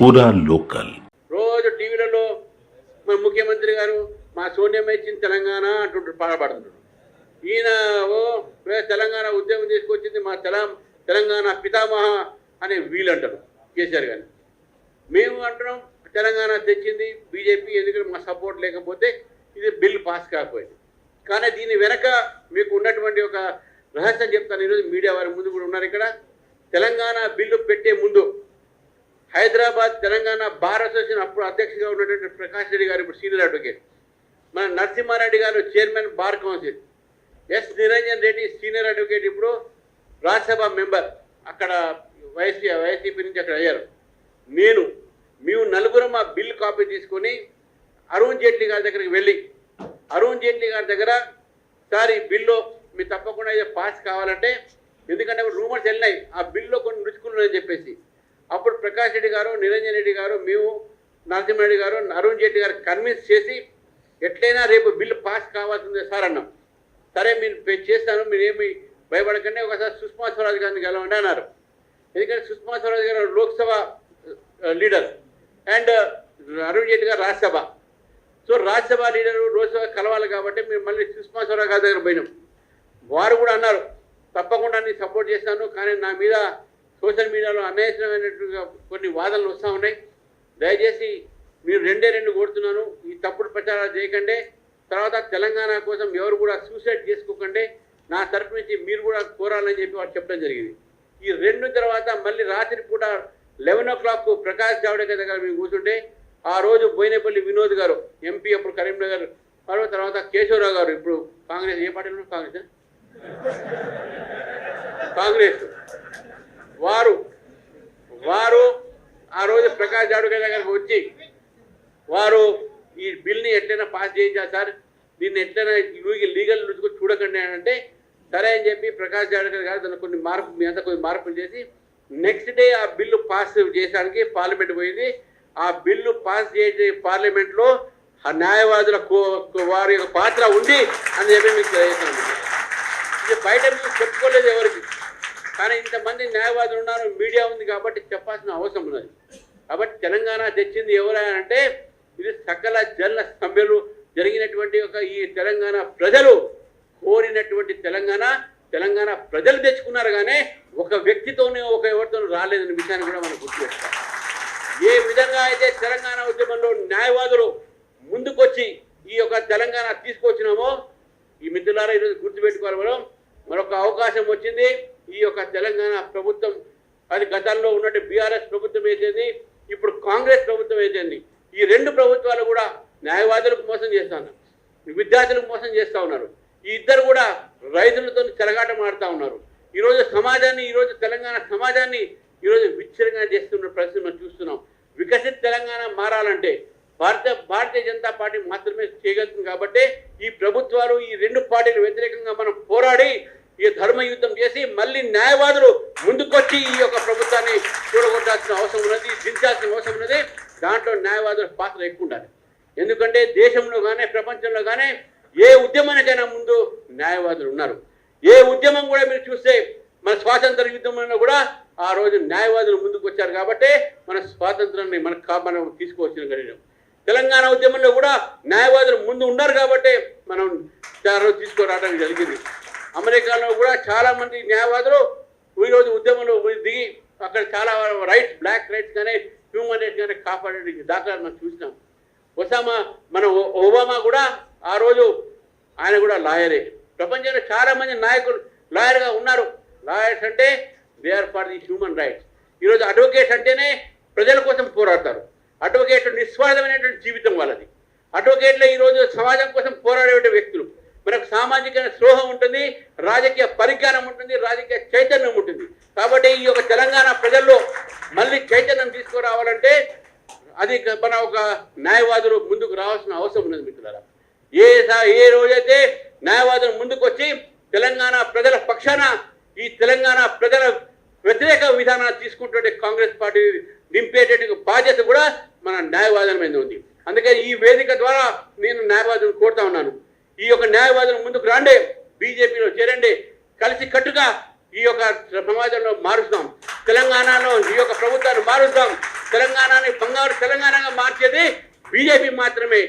పూరా లోకల్. రోజు టీవీలలో మన ముఖ్యమంత్రి గారు మా సోనియమ్మ ఇచ్చిన తెలంగాణ అంటుంటారు, పాడబడుతుంటారు. ఈయన తెలంగాణ ఉద్యమం తీసుకొచ్చింది మా తెలంగాణ పితామహ అనే వీళ్ళు అంటారు కేసీఆర్ గారిని. మేము అంటున్నాం తెలంగాణ తెచ్చింది బీజేపీ, ఎందుకంటే మా సపోర్ట్ లేకపోతే ఇది బిల్ పాస్ కాకపోయింది. కానీ దీని వెనక మీకు ఉన్నటువంటి ఒక రహస్యం చెప్తాను. ఈరోజు మీడియా వారి ముందు కూడా ఉన్నారు. ఇక్కడ తెలంగాణ బిల్లు పెట్టే ముందు హైదరాబాద్ తెలంగాణ బార్ అసోసియేషన్ అప్పుడు అధ్యక్షుడిగా ఉన్నటువంటి ప్రకాష్ రెడ్డి గారు, ఇప్పుడు సీనియర్ అడ్వకేట్, మన నరసింహారెడ్డి గారు chairman bar council, S Niranjan Reddy senior advocate, ఇప్పుడు రాజ్యసభ మెంబర్ అక్కడ వైసీపీ నుంచి అక్కడ అయ్యారు. మేము నలుగురం ఆ బిల్ కాపీ తీసుకొని అరుణ్ జైట్లీ గారి దగ్గరికి వెళ్ళి అరుణ్ జైట్లీ గారి దగ్గర సార్ ఈ బిల్లు మీరు తప్పకుండా ఇది పాస్ కావాలంటే, ఎందుకంటే రూమర్స్ వెళ్ళినాయి ఆ బిల్లులో కొన్ని రుచుకున్నాయని చెప్పేసి, అప్పుడు ప్రకాష్ రెడ్డి గారు, నిరంజన్ రెడ్డి గారు, మేము నరసింహారెడ్డి గారు, అరుణ్ జైట్లీ గారు కన్విన్స్ చేసి ఎట్లయినా రేపు బిల్లు పాస్ కావాల్సిందే సార్ అన్నాం. సరే మీరు చేస్తాను, మీరేమి భయపడకండి, ఒకసారి సుష్మా స్వరాజ్ గారిని గెలవండి అన్నారు. ఎందుకంటే సుష్మా స్వరాజ్ గారు లోక్సభ లీడర్ అండ్ అరుణ్ జైట్లీ గారు రాజ్యసభ. సో రాజ్యసభ లీడరు లోక్సభ కలవాలి కాబట్టి మేము మళ్ళీ సుష్మా స్వరాజ్ గారి దగ్గర పోయినాం. వారు కూడా అన్నారు తప్పకుండా నేను సపోర్ట్ చేస్తాను, కానీ నా మీద సోషల్ మీడియాలో అన్యాయమైనట్టుగా కొన్ని వాదనలు వస్తూ ఉన్నాయి, దయచేసి మీరు 2 కోరుతున్నాను, ఈ తప్పుడు ప్రచారాలు చేయకండి, తర్వాత తెలంగాణ కోసం ఎవరు కూడా సూసైడ్ చేసుకోకండి, నా తరఫు నుంచి మీరు కూడా కోరాలని చెప్పి వారు చెప్పడం జరిగింది. ఈ 2 తర్వాత మళ్ళీ రాత్రి పూట 11 o'clock ప్రకాష్ జావడేకర్ దగ్గర మేము కూర్చుంటే, ఆ రోజు బోయినపల్లి వినోద్ గారు ఎంపీ, అప్పుడు కరీంనగర్, తర్వాత కేశవరావు గారు, ఇప్పుడు కాంగ్రెస్, ఏ పార్టీలో కాంగ్రెస్ వారు ఆ రోజు ప్రకాష్ జావడేకర్ దగ్గరకు వచ్చి వారు ఈ బిల్ని ఎట్లయినా పాస్ చేయించారు సార్, దీన్ని ఎట్లయినా లీగల్ రుజుకు చూడకండి అని అంటే, సరే అని చెప్పి ప్రకాష్ జావడేకర్ గారు దాన్ని కొన్ని మార్పులు చేసి నెక్స్ట్ డే ఆ బిల్లు పాస్ చేయడానికి పార్లమెంట్ పోయింది. ఆ బిల్లు పాస్ చేసే పార్లమెంట్లో న్యాయవాదుల వారి యొక్క పాత్ర ఉంది అని చెప్పి మీకు తెలియజేస్తున్నాను. ఇది బయట మీకు చెప్పుకోలేదు ఎవరికి, కానీ ఇంతమంది న్యాయవాదులు ఉన్నారు, మీడియా ఉంది కాబట్టి చెప్పాల్సిన అవసరం ఉన్నది. కాబట్టి తెలంగాణ తెచ్చింది ఎవరైనా అంటే ఇది సకల జన సమ్మెలు జరిగినటువంటి ఈ తెలంగాణ ప్రజలు కోరినటువంటి తెలంగాణ ప్రజలు తెచ్చుకున్నారు, కానీ ఒక వ్యక్తితోనే ఎవరితో రాలేదనే విషయాన్ని కూడా మనం గుర్తుపెట్టుకోవాలి. ఏ విధంగా అయితే తెలంగాణ ఉద్యమంలో న్యాయవాదులు ముందుకొచ్చి ఈ యొక్క తెలంగాణ తీసుకొచ్చినామో, ఈ మిత్రులారా ఈరోజు గుర్తుపెట్టుకోవాలి. మరొక అవకాశం వచ్చింది. ఈ యొక్క తెలంగాణ ప్రభుత్వం అది గతంలో ఉన్నట్టు బీఆర్ఎస్ ప్రభుత్వం అయితేంది, ఇప్పుడు కాంగ్రెస్ ప్రభుత్వం అయితేంది, ఈ 2 ప్రభుత్వాలు కూడా న్యాయవాదులకు మోసం చేస్తూ ఉన్నారు, విద్యార్థులకు మోసం చేస్తూ ఉన్నారు. ఈ ఇద్దరు కూడా రైతులతో చెలగాటం ఆడుతూ ఉన్నారు. ఈరోజు తెలంగాణ సమాజాన్ని ఈరోజు విచ్ఛిన్నంగా చేస్తున్న పరిస్థితి మనం చూస్తున్నాం. వికసిత తెలంగాణ మారాలంటే భారతీయ జనతా పార్టీ మాత్రమే చేయగలుగుతుంది. కాబట్టి ఈ ప్రభుత్వాలు, ఈ 2 పార్టీలు వ్యతిరేకంగా మనం పోరాడి ఈ ధర్మ యుద్ధం చేసి మళ్ళీ న్యాయవాదులు ముందుకొచ్చి ఈ యొక్క ప్రభుత్వాన్ని చూడగొట్టాల్సిన అవసరం ఉన్నది, దించాల్సిన అవసరం ఉన్నది. దాంట్లో న్యాయవాదుల పాత్ర ఎక్కువ ఉండాలి. ఎందుకంటే దేశంలో కానీ ప్రపంచంలో కానీ ఏ ఉద్యమానికైనా ముందు న్యాయవాదులు ఉన్నారు. ఏ ఉద్యమం కూడా మీరు చూస్తే మన స్వాతంత్ర యుద్ధంలో కూడా ఆ రోజు న్యాయవాదులు ముందుకు వచ్చారు. కాబట్టి మన స్వాతంత్రాన్ని మనం తీసుకువచ్చిన గడియం. తెలంగాణ ఉద్యమంలో కూడా న్యాయవాదులు ముందు ఉన్నారు కాబట్టి మనం తీసుకురావడానికి జరిగింది. అమెరికాలో కూడా చాలామంది న్యాయవాదులు ఈరోజు ఉద్యమంలో దిగి అక్కడ చాలా రైట్స్, బ్లాక్ రైట్స్ కానీ హ్యూమన్ రైట్స్ కానీ కాపాడే దాఖలాలు మనం చూసినాం. మన ఒబామా కూడా ఆ రోజు ఆయన కూడా లాయరే. ప్రపంచంలో చాలామంది నాయకులు లాయర్గా ఉన్నారు. లాయర్స్ అంటే they are for the human rights. ఈరోజు అడ్వకేట్స్ అంటేనే ప్రజల కోసం పోరాడతారు. అడ్వకేట్లు నిస్వార్థమైనటువంటి జీవితం వాళ్ళది. అడ్వకేట్లే ఈరోజు సమాజం కోసం పోరాడే వ్యక్తులు. మనకు సామాజిక స్పృహ ఉంటుంది, రాజకీయ పరిజ్ఞానం ఉంటుంది, రాజకీయ చైతన్యం ఉంటుంది. కాబట్టి ఈ యొక్క తెలంగాణ ప్రజల్లో మళ్ళీ చైతన్యం తీసుకురావాలంటే అది మన ఒక న్యాయవాదులు ముందుకు రావాల్సిన అవసరం ఉన్నది మిత్రులారా. ఏ రోజైతే న్యాయవాదులు ముందుకు వచ్చి తెలంగాణ ప్రజల పక్షాన ఈ తెలంగాణ ప్రజల వ్యతిరేక విధానాలు తీసుకుంటుంటే కాంగ్రెస్ పార్టీ నింపేటటువంటి బాధ్యత కూడా మన న్యాయవాదుల మీద ఉంది. అందుకే ఈ వేదిక ద్వారా నేను న్యాయవాదులను కోరుతా ఉన్నాను, ఈ యొక్క న్యాయవాదులు ముందుకు రండి, బీజేపీలో చేరండి, కలిసి కట్టుగా ఈ యొక్క సమాజంలో మారుస్తాం. తెలంగాణలో ఈ యొక్క ప్రభుత్వాన్ని మారుద్దాం. తెలంగాణని బంగారు తెలంగాణగా మార్చేది బీజేపీ మాత్రమే.